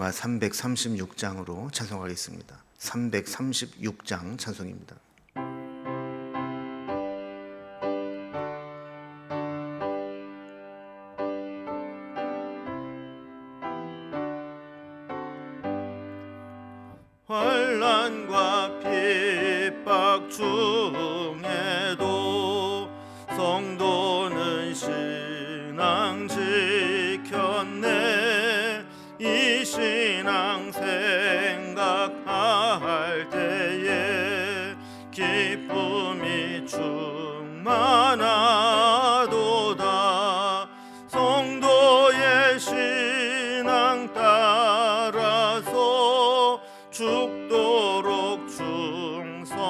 찬송가 336장으로 찬송하겠습니다. 336장 찬송입니다. 환난과 핍박 중에도 성도는 신앙 지켰네. 이 신앙 생각할 때에 기쁨이 충만하도다. 성도의 신앙 따라서 죽도록 충성하겠네.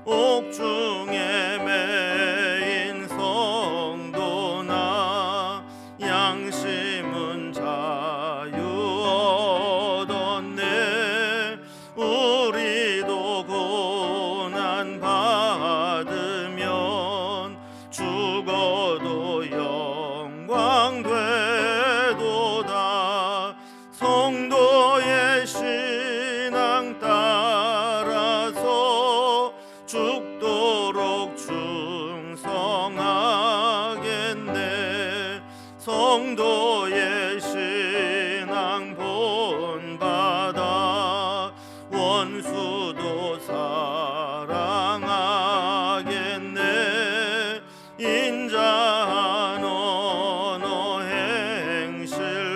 옥중에 매인 성도나 양심은 자유 얻었네. 우리도 고난 받으면 죽어도 영광 되도다. 성도의 신앙 따라서 죽도록 충성하겠네. 성도의 신앙 본받아 원수도 사랑하겠네. 인자한 언어 행실로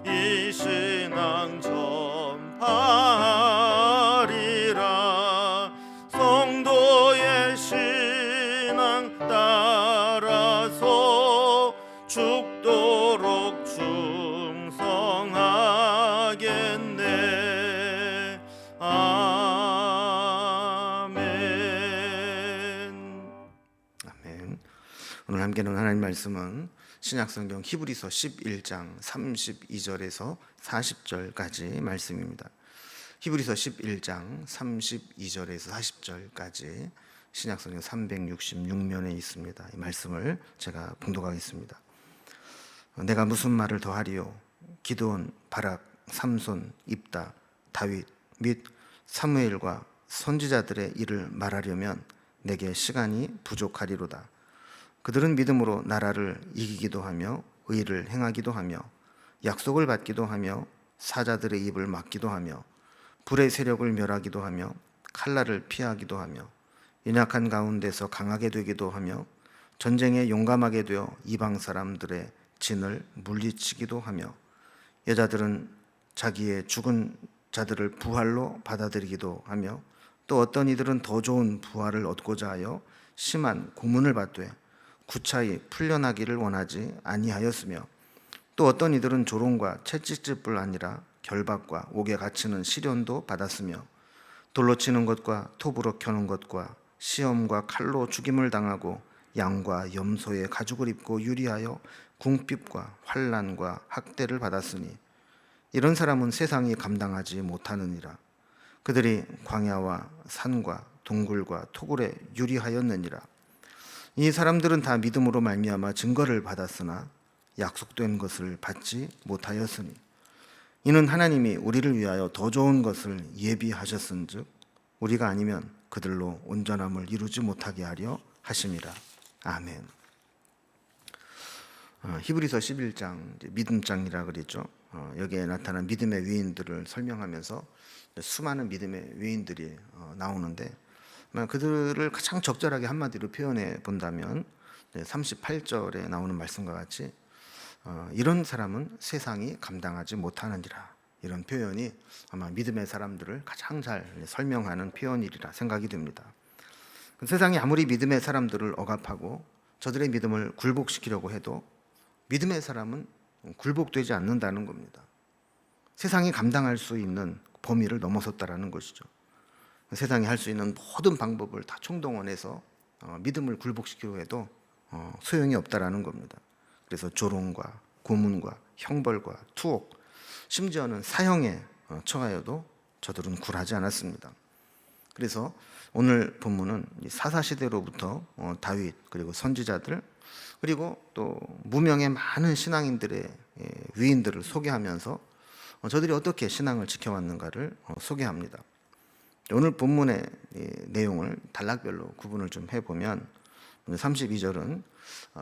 이 신앙 전파하리라. 성도의 신앙 따라서 죽도록 충성하겠네. 아멘. 아멘. 오늘 함께 나눈 하나님 말씀은 신약성경 히브리서 11장 32절에서 40절까지 말씀입니다. 히브리서 11장 32절에서 40절까지 신약성경 366면에 있습니다. 이 말씀을 제가 봉독하겠습니다. 내가 무슨 말을 더하리요? 기드온, 바락, 삼손, 입다, 다윗 및 사무엘과 선지자들의 일을 말하려면 내게 시간이 부족하리로다. 그들은 믿음으로 나라를 이기기도 하며 의를 행하기도 하며 약속을 받기도 하며 사자들의 입을 막기도 하며 불의 세력을 멸하기도 하며 칼날을 피하기도 하며 연약한 가운데서 강하게 되기도 하며 전쟁에 용감하게 되어 이방 사람들의 진을 물리치기도 하며 여자들은 자기의 죽은 자들을 부활로 받아들이기도 하며 또 어떤 이들은 더 좋은 부활을 얻고자 하여 심한 고문을 받되 구차히 풀려나기를 원하지 아니하였으며 또 어떤 이들은 조롱과 채찍질뿐 아니라 결박과 옥에 갇히는 시련도 받았으며 돌로 치는 것과 톱으로 켜는 것과 시험과 칼로 죽임을 당하고 양과 염소의 가죽을 입고 유리하여 궁핍과 환난과 학대를 받았으니 이런 사람은 세상이 감당하지 못하느니라. 그들이 광야와 산과 동굴과 토굴에 유리하였느니라. 이 사람들은 다 믿음으로 말미암아 증거를 받았으나 약속된 것을 받지 못하였으니 이는 하나님이 우리를 위하여 더 좋은 것을 예비하셨은즉 우리가 아니면 그들로 온전함을 이루지 못하게 하려 하심이라. 아멘. 히브리서 11장 믿음장이라 그랬죠. 여기에 나타난 믿음의 위인들을 설명하면서 수많은 믿음의 위인들이 나오는데 그들을 가장 적절하게 한마디로 표현해 본다면 38절에 나오는 말씀과 같이 이런 사람은 세상이 감당하지 못하느니라. 이런 표현이 아마 믿음의 사람들을 가장 잘 설명하는 표현이리라 생각이 됩니다. 세상이 아무리 믿음의 사람들을 억압하고 저들의 믿음을 굴복시키려고 해도 믿음의 사람은 굴복되지 않는다는 겁니다. 세상이 감당할 수 있는 범위를 넘어섰다라는 것이죠. 세상이 할 수 있는 모든 방법을 다 총동원해서 믿음을 굴복시키려 해도 소용이 없다라는 겁니다. 그래서 조롱과 고문과 형벌과 투옥, 심지어는 사형에 처하여도 저들은 굴하지 않았습니다. 그래서 오늘 본문은 사사 시대로부터 다윗 그리고 선지자들 그리고 또 무명의 많은 신앙인들의 위인들을 소개하면서 저들이 어떻게 신앙을 지켜왔는가를 소개합니다. 오늘 본문의 내용을 단락별로 구분을 좀 해보면 32절은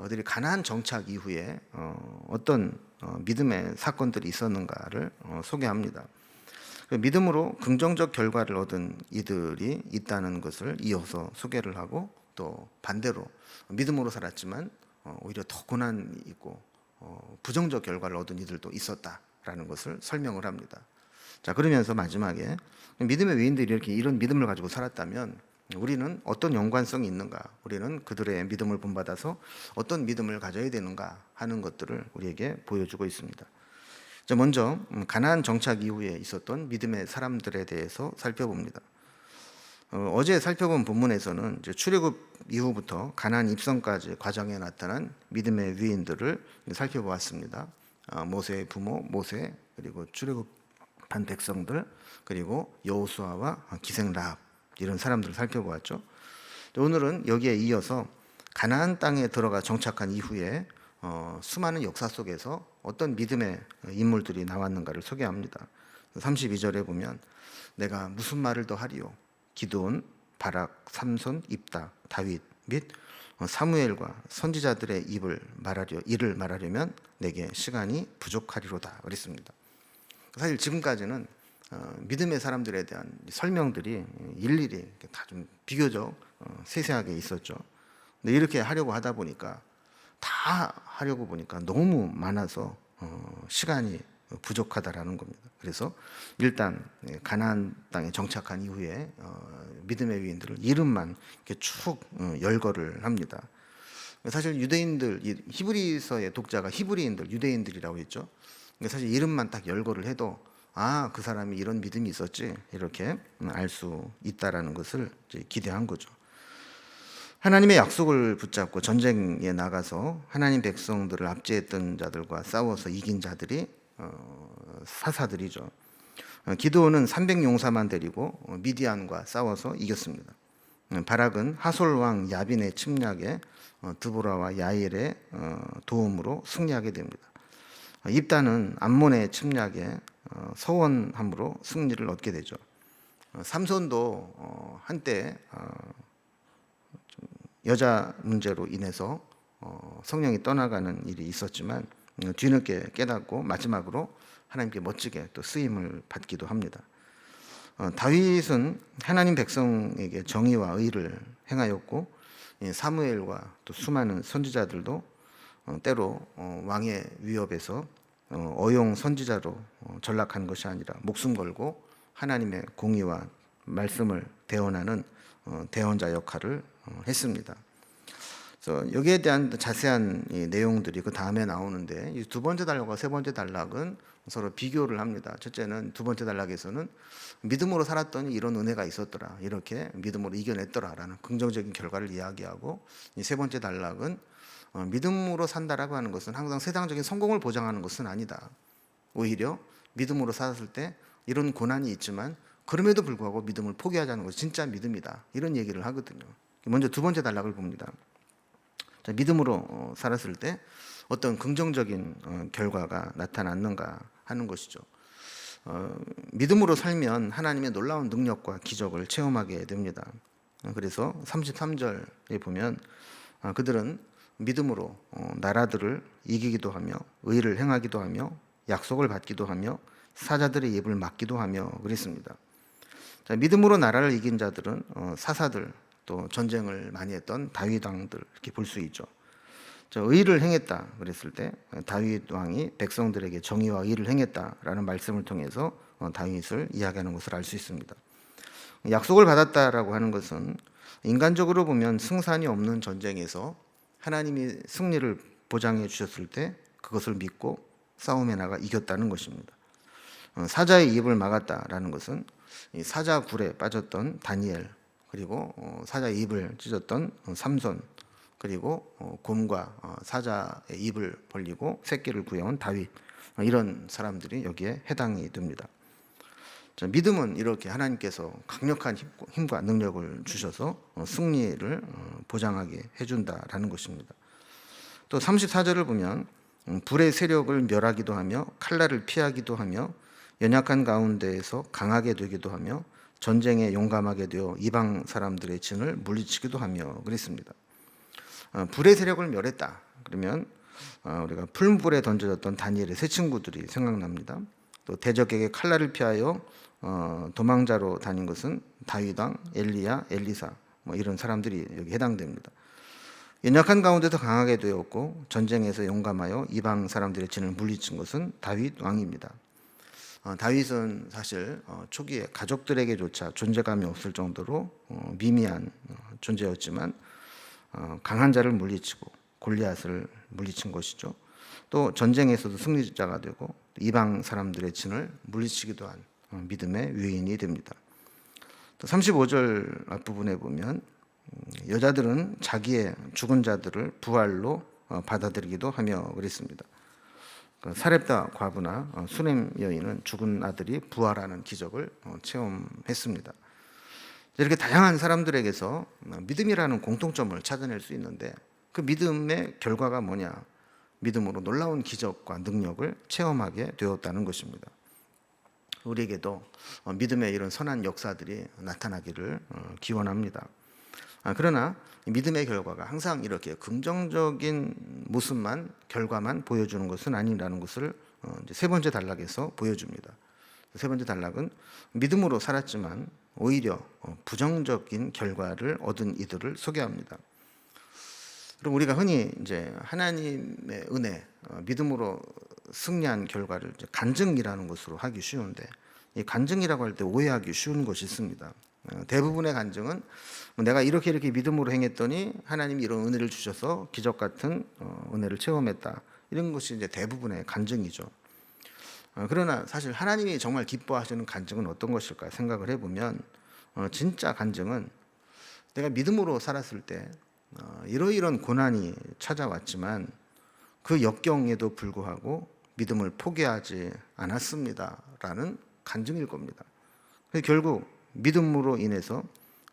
그들이 가나안 정착 이후에 어떤 믿음의 사건들이 있었는가를 소개합니다. 믿음으로 긍정적 결과를 얻은 이들이 있다는 것을 이어서 소개를 하고 또 반대로 믿음으로 살았지만 오히려 더 고난이 있고 부정적 결과를 얻은 이들도 있었다라는 것을 설명을 합니다. 자, 그러면서 마지막에 믿음의 위인들이 이렇게 이런 믿음을 가지고 살았다면 우리는 어떤 연관성이 있는가, 우리는 그들의 믿음을 본받아서 어떤 믿음을 가져야 되는가 하는 것들을 우리에게 보여주고 있습니다. 자, 먼저 가나안 정착 이후에 있었던 믿음의 사람들에 대해서 살펴봅니다. 어제 살펴본 본문에서는 이제 출애굽 이후부터 가나안 입성까지 과정에 나타난 믿음의 위인들을 살펴보았습니다. 모세의 부모 모세, 그리고 출애굽한 백성들, 그리고 여호수아와 기생 라합, 이런 사람들을 살펴보았죠. 오늘은 여기에 이어서 가나안 땅에 들어가 정착한 이후에 수많은 역사 속에서 어떤 믿음의 인물들이 나왔는가를 소개합니다. 32절에 보면 내가 무슨 말을 더 하리요? 기드온, 바락, 삼손, 입다, 다윗 및 사무엘과 선지자들의 일을 말하려면 내게 시간이 부족하리로다 그랬습니다. 사실 지금까지는 믿음의 사람들에 대한 설명들이 일일이 다 좀 비교적 세세하게 있었죠. 근데 이렇게 하려고 하다 보니까 너무 많아서 시간이 부족하다라는 겁니다. 그래서 일단 가나안 땅에 정착한 이후에 믿음의 위인들을 이름만 이렇게 쭉 열거를 합니다. 사실 유대인들, 히브리서의 독자가 히브리인들, 유대인들이라고 했죠. 사실 이름만 딱 열거를 해도 그 사람이 이런 믿음이 있었지, 이렇게 알 수 있다라는 것을 기대한 거죠. 하나님의 약속을 붙잡고 전쟁에 나가서 하나님 백성들을 압제했던 자들과 싸워서 이긴 자들이 사사들이죠. 기드온은 300용사만 데리고 미디안과 싸워서 이겼습니다. 바락은 하솔 왕 야빈의 침략에 드보라와 야일의 도움으로 승리하게 됩니다. 입다는 암몬의 침략에 서원함으로 승리를 얻게 되죠. 삼손도 한때 여자 문제로 인해서 성령이 떠나가는 일이 있었지만 뒤늦게 깨닫고 마지막으로 하나님께 멋지게 또 쓰임을 받기도 합니다. 다윗은 하나님 백성에게 정의와 의를 행하였고 사무엘과 또 수많은 선지자들도 때로 왕의 위협에서 어용 선지자로 전락한 것이 아니라 목숨 걸고 하나님의 공의와 말씀을 대언하는 대언자 역할을 했습니다. 그래서 여기에 대한 자세한 내용들이 그 다음에 나오는데, 이 두 번째 단락과 세 번째 단락은 서로 비교를 합니다. 첫째는 두 번째 단락에서는 믿음으로 살았더니 이런 은혜가 있었더라, 이렇게 믿음으로 이겨냈더라라는 긍정적인 결과를 이야기하고, 이 세 번째 단락은 믿음으로 산다라고 하는 것은 항상 세상적인 성공을 보장하는 것은 아니다. 오히려 믿음으로 살았을 때 이런 고난이 있지만 그럼에도 불구하고 믿음을 포기하지 것이 진짜 믿음이다, 이런 얘기를 하거든요. 먼저 두 번째 단락을 봅니다. 자, 믿음으로 살았을 때 어떤 긍정적인 결과가 나타났는가 하는 것이죠. 믿음으로 살면 하나님의 놀라운 능력과 기적을 체험하게 됩니다. 그래서 33절에 보면 그들은 믿음으로 나라들을 이기기도 하며 의를 행하기도 하며 약속을 받기도 하며 사자들의 입을 막기도 하며 그랬습니다. 자, 믿음으로 나라를 이긴 자들은 사사들, 또 전쟁을 많이 했던 다윗 왕들, 이렇게 볼 수 있죠. 의를 행했다 그랬을 때 다윗 왕이 백성들에게 정의와 의를 행했다라는 말씀을 통해서 다윗을 이야기하는 것을 알 수 있습니다. 약속을 받았다라고 하는 것은 인간적으로 보면 승산이 없는 전쟁에서 하나님이 승리를 보장해 주셨을 때 그것을 믿고 싸움에 나가 이겼다는 것입니다. 사자의 입을 막았다라는 것은 사자 굴에 빠졌던 다니엘, 그리고 사자의 입을 찢었던 삼손, 그리고 곰과 사자의 입을 벌리고 새끼를 구해온 다윗, 이런 사람들이 여기에 해당이 됩니다. 자, 믿음은 이렇게 하나님께서 강력한 힘과 능력을 주셔서 승리를 보장하게 해준다라는 것입니다. 또 34절을 보면 불의 세력을 멸하기도 하며 칼날을 피하기도 하며 연약한 가운데에서 강하게 되기도 하며 전쟁에 용감하게 되어 이방 사람들의 진을 물리치기도 하며 그랬습니다. 불의 세력을 멸했다. 그러면 우리가 풀물에 던져졌던 다니엘의 세 친구들이 생각납니다. 또 대적에게 칼날을 피하여 도망자로 다닌 것은 다윗 왕, 엘리야, 엘리사 이런 사람들이 여기 해당됩니다. 연약한 가운데서 강하게 되었고 전쟁에서 용감하여 이방 사람들의 진을 물리친 것은 다윗 왕입니다. 다윗은 사실 초기에 가족들에게조차 존재감이 없을 정도로 미미한 존재였지만 강한 자를 물리치고 골리앗을 물리친 것이죠. 또 전쟁에서도 승리자가 되고 이방 사람들의 진을 물리치기도 한 믿음의 위인이 됩니다. 또 35절 앞부분에 보면 여자들은 자기의 죽은 자들을 부활로 받아들이기도 하며 그랬습니다. 사렙다 과부나 수넴 여인은 죽은 아들이 부활하는 기적을 체험했습니다. 이렇게 다양한 사람들에게서 믿음이라는 공통점을 찾아낼 수 있는데 그 믿음의 결과가 뭐냐? 믿음으로 놀라운 기적과 능력을 체험하게 되었다는 것입니다. 우리에게도 믿음의 이런 선한 역사들이 나타나기를 기원합니다. 그러나 믿음의 결과가 항상 이렇게 긍정적인 모습만 결과만 보여주는 것은 아니라는 것을 세 번째 단락에서 보여줍니다. 세 번째 단락은 믿음으로 살았지만 오히려 부정적인 결과를 얻은 이들을 소개합니다. 그럼 우리가 흔히 이제 하나님의 은혜, 믿음으로 승리한 결과를 이제 간증이라는 것으로 하기 쉬운데 이 간증이라고 할 때 오해하기 쉬운 것이 있습니다. 대부분의 간증은 내가 이렇게 믿음으로 행했더니 하나님이 이런 은혜를 주셔서 기적 같은 은혜를 체험했다. 이런 것이 이제 대부분의 간증이죠. 그러나 사실 하나님이 정말 기뻐하시는 간증은 어떤 것일까 생각을 해보면 진짜 간증은 내가 믿음으로 살았을 때 이러이런 고난이 찾아왔지만 그 역경에도 불구하고 믿음을 포기하지 않았습니다라는 간증일 겁니다. 결국 믿음으로 인해서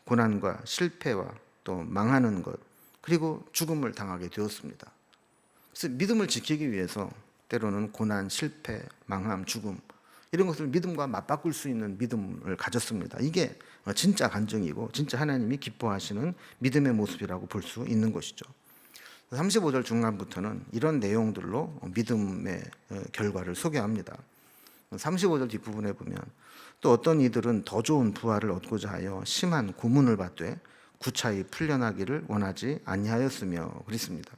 고난과 실패와 또 망하는 것 그리고 죽음을 당하게 되었습니다. 그래서 믿음을 지키기 위해서 때로는 고난, 실패, 망함, 죽음 이런 것을 믿음과 맞바꿀 수 있는 믿음을 가졌습니다. 이게 진짜 간증이고 진짜 하나님이 기뻐하시는 믿음의 모습이라고 볼 수 있는 것이죠. 35절 중간부터는 이런 내용들로 믿음의 결과를 소개합니다. 35절 뒷부분에 보면 또 어떤 이들은 더 좋은 부활을 얻고자 하여 심한 고문을 받되 구차히 풀려나기를 원하지 아니하였으며 그랬습니다.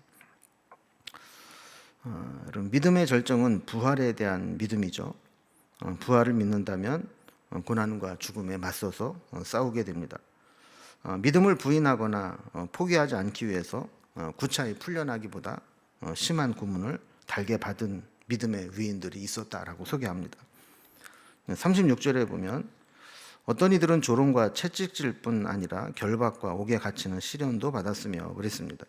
여러분, 믿음의 절정은 부활에 대한 믿음이죠. 부활을 믿는다면 고난과 죽음에 맞서서 싸우게 됩니다. 믿음을 부인하거나 포기하지 않기 위해서 구차히 풀려나기보다 심한 고문을 달게 받은 믿음의 위인들이 있었다라고 소개합니다. 36절에 보면 어떤 이들은 조롱과 채찍질 뿐 아니라 결박과 옥에 갇히는 시련도 받았으며 그랬습니다.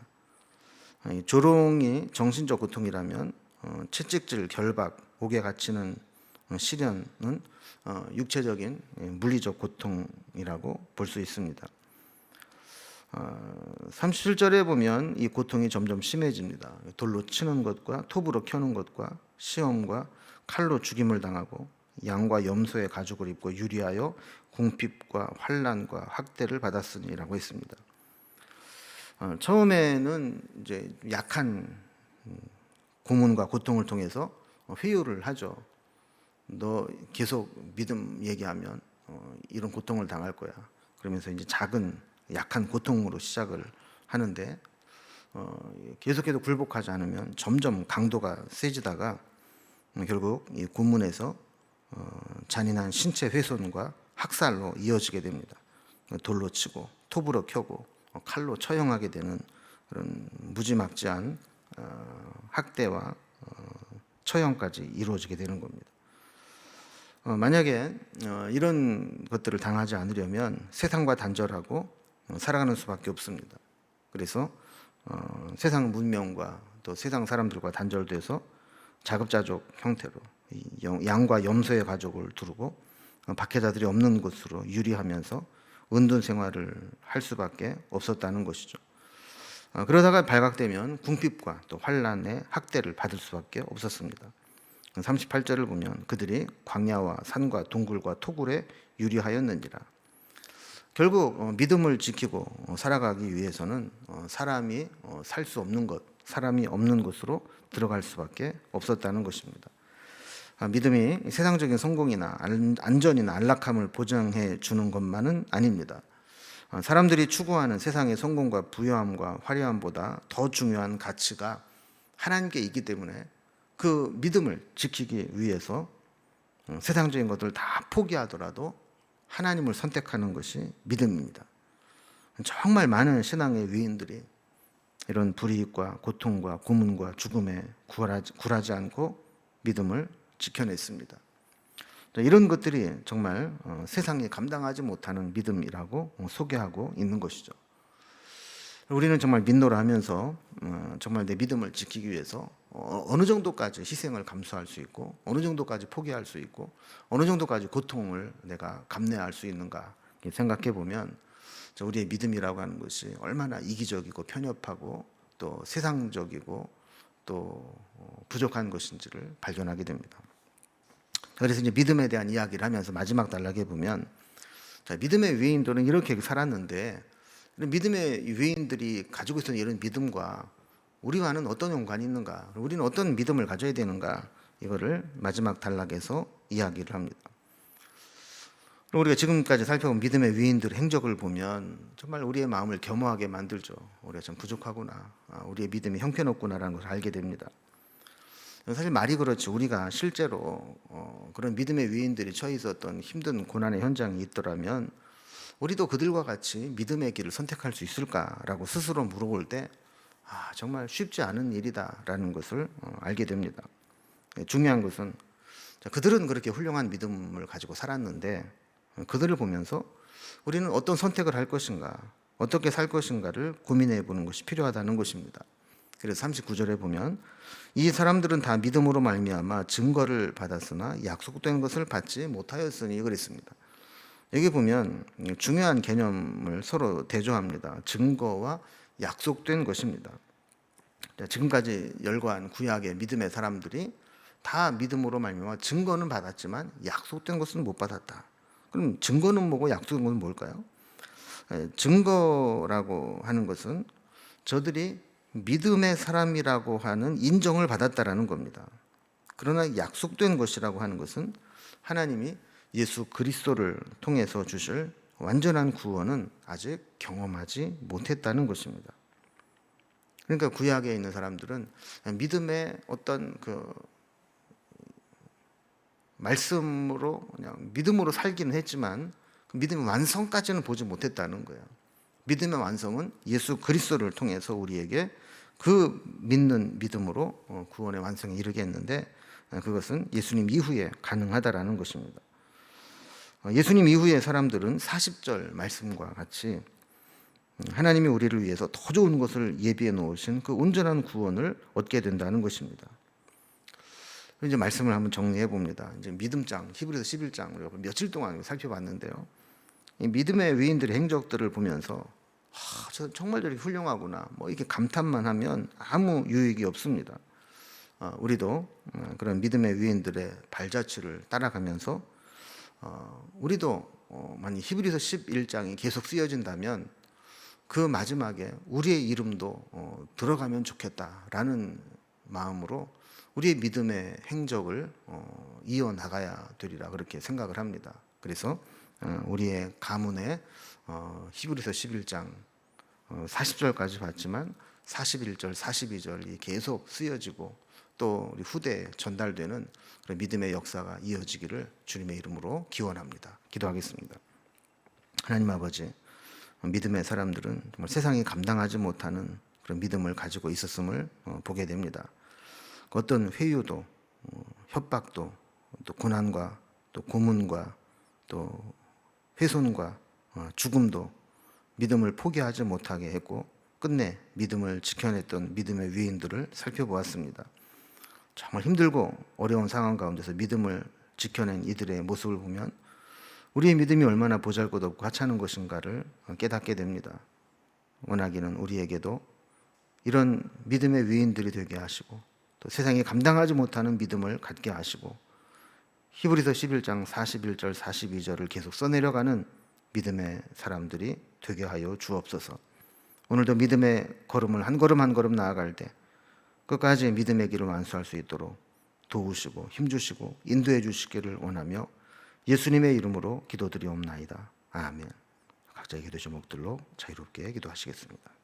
조롱이 정신적 고통이라면 채찍질, 결박, 옥에 갇히는 시련은 육체적인 물리적 고통이라고 볼 수 있습니다. 37절에 보면 이 고통이 점점 심해집니다. 돌로 치는 것과 톱으로 켜는 것과 시험과 칼로 죽임을 당하고 양과 염소의 가죽을 입고 유리하여 궁핍과 환난과 학대를 받았으니라고 했습니다. 처음에는 이제 약한 고문과 고통을 통해서 회유를 하죠. 너 계속 믿음 얘기하면 이런 고통을 당할 거야. 그러면서 이제 작은 약한 고통으로 시작을 하는데 계속해서 굴복하지 않으면 점점 강도가 세지다가 결국 이 고문에서 잔인한 신체 훼손과 학살로 이어지게 됩니다. 돌로 치고 톱으로 켜고 칼로 처형하게 되는 그런 무지막지한 학대와 처형까지 이루어지게 되는 겁니다. 만약에 이런 것들을 당하지 않으려면 세상과 단절하고 살아가는 수밖에 없습니다. 그래서 세상 문명과 또 세상 사람들과 단절돼서 자급자족 형태로 양과 염소의 가족을 두르고 박해자들이 없는 곳으로 유리하면서 은둔 생활을 할 수밖에 없었다는 것이죠. 그러다가 발각되면 궁핍과 또 환난의 학대를 받을 수밖에 없었습니다. 38절을 보면 그들이 광야와 산과 동굴과 토굴에 유리하였느니라. 결국 믿음을 지키고 살아가기 위해서는 사람이 살 수 없는 곳, 사람이 없는 곳으로 들어갈 수밖에 없었다는 것입니다. 믿음이 세상적인 성공이나 안전이나 안락함을 보장해 주는 것만은 아닙니다. 사람들이 추구하는 세상의 성공과 부유함과 화려함보다 더 중요한 가치가 하나님께 있기 때문에 그 믿음을 지키기 위해서 세상적인 것들을 다 포기하더라도 하나님을 선택하는 것이 믿음입니다. 정말 많은 신앙의 위인들이 이런 불이익과 고통과 고문과 죽음에 굴하지 않고 믿음을 지켜냈습니다. 이런 것들이 정말 세상이 감당하지 못하는 믿음이라고 소개하고 있는 것이죠. 우리는 정말 민노라 하면서 정말 내 믿음을 지키기 위해서 어느 정도까지 희생을 감수할 수 있고 어느 정도까지 포기할 수 있고 어느 정도까지 고통을 내가 감내할 수 있는가 생각해 보면 우리의 믿음이라고 하는 것이 얼마나 이기적이고 편협하고 또 세상적이고 또 부족한 것인지를 발견하게 됩니다. 그래서 이제 믿음에 대한 이야기를 하면서 마지막 단락에 보면 믿음의 위인들은 이렇게 살았는데 믿음의 위인들이 가지고 있었던 이런 믿음과 우리와는 어떤 연관이 있는가, 우리는 어떤 믿음을 가져야 되는가, 이거를 마지막 단락에서 이야기를 합니다. 우리가 지금까지 살펴본 믿음의 위인들의 행적을 보면 정말 우리의 마음을 겸허하게 만들죠. 우리가 참 부족하구나, 우리의 믿음이 형편없구나라는 것을 알게 됩니다. 사실 말이 그렇지 우리가 실제로 그런 믿음의 위인들이 처해 있었던 힘든 고난의 현장이 있더라면 우리도 그들과 같이 믿음의 길을 선택할 수 있을까라고 스스로 물어볼 때 정말 쉽지 않은 일이다라는 것을 알게 됩니다. 중요한 것은 그들은 그렇게 훌륭한 믿음을 가지고 살았는데 그들을 보면서 우리는 어떤 선택을 할 것인가, 어떻게 살 것인가를 고민해 보는 것이 필요하다는 것입니다. 그래서 39절에 보면 이 사람들은 다 믿음으로 말미암아 증거를 받았으나 약속된 것을 받지 못하였으니 그랬습니다. 여기 보면 중요한 개념을 서로 대조합니다. 증거와 약속된 것입니다. 지금까지 열거한 구약의 믿음의 사람들이 다 믿음으로 말미암아 증거는 받았지만 약속된 것은 못 받았다. 그럼 증거는 뭐고 약속된 것은 뭘까요? 증거라고 하는 것은 저들이 믿음의 사람이라고 하는 인정을 받았다라는 겁니다. 그러나 약속된 것이라고 하는 것은 하나님이 예수 그리스도를 통해서 주실 완전한 구원은 아직 경험하지 못했다는 것입니다. 그러니까 구약에 있는 사람들은 믿음의 어떤 그 말씀으로 그냥 믿음으로 살기는 했지만 그 믿음의 완성까지는 보지 못했다는 거예요. 믿음의 완성은 예수 그리스도를 통해서 우리에게 그 믿는 믿음으로 구원의 완성에 이르겠는데 그것은 예수님 이후에 가능하다라는 것입니다. 예수님 이후의 사람들은 40절 말씀과 같이 하나님이 우리를 위해서 더 좋은 것을 예비해 놓으신 그 온전한 구원을 얻게 된다는 것입니다. 이제 말씀을 한번 정리해 봅니다. 이제 믿음장 히브리서 11장 우리가 며칠 동안 살펴봤는데요. 이 믿음의 위인들의 행적들을 보면서 저 정말 저렇게 훌륭하구나 뭐 이렇게 감탄만 하면 아무 유익이 없습니다. 우리도 그런 믿음의 위인들의 발자취를 따라가면서 우리도 만약 히브리서 11장이 계속 쓰여진다면 그 마지막에 우리의 이름도 들어가면 좋겠다라는 마음으로 우리의 믿음의 행적을 이어나가야 되리라 그렇게 생각을 합니다. 그래서 우리의 가문에 히브리서 11장 40절까지 봤지만 41절, 42절이 계속 쓰여지고 또 우리 후대에 전달되는 그런 믿음의 역사가 이어지기를 주님의 이름으로 기원합니다. 기도하겠습니다. 하나님 아버지, 믿음의 사람들은 정말 세상이 감당하지 못하는 그런 믿음을 가지고 있었음을 보게 됩니다. 어떤 회유도 협박도 또 고난과 또 고문과 또 훼손과 죽음도 믿음을 포기하지 못하게 했고 끝내 믿음을 지켜냈던 믿음의 위인들을 살펴보았습니다. 정말 힘들고 어려운 상황 가운데서 믿음을 지켜낸 이들의 모습을 보면 우리의 믿음이 얼마나 보잘것없고 하찮은 것인가를 깨닫게 됩니다. 원하기는 우리에게도 이런 믿음의 위인들이 되게 하시고 또 세상이 감당하지 못하는 믿음을 갖게 하시고 히브리서 11장 41절 42절을 계속 써내려가는 믿음의 사람들이 되게 하여 주옵소서. 오늘도 믿음의 걸음을 한 걸음 한 걸음 나아갈 때 끝까지 믿음의 길을 완수할 수 있도록 도우시고 힘주시고 인도해 주시기를 원하며 예수님의 이름으로 기도드리옵나이다. 아멘. 각자의 기도 제목들로 자유롭게 기도하시겠습니다.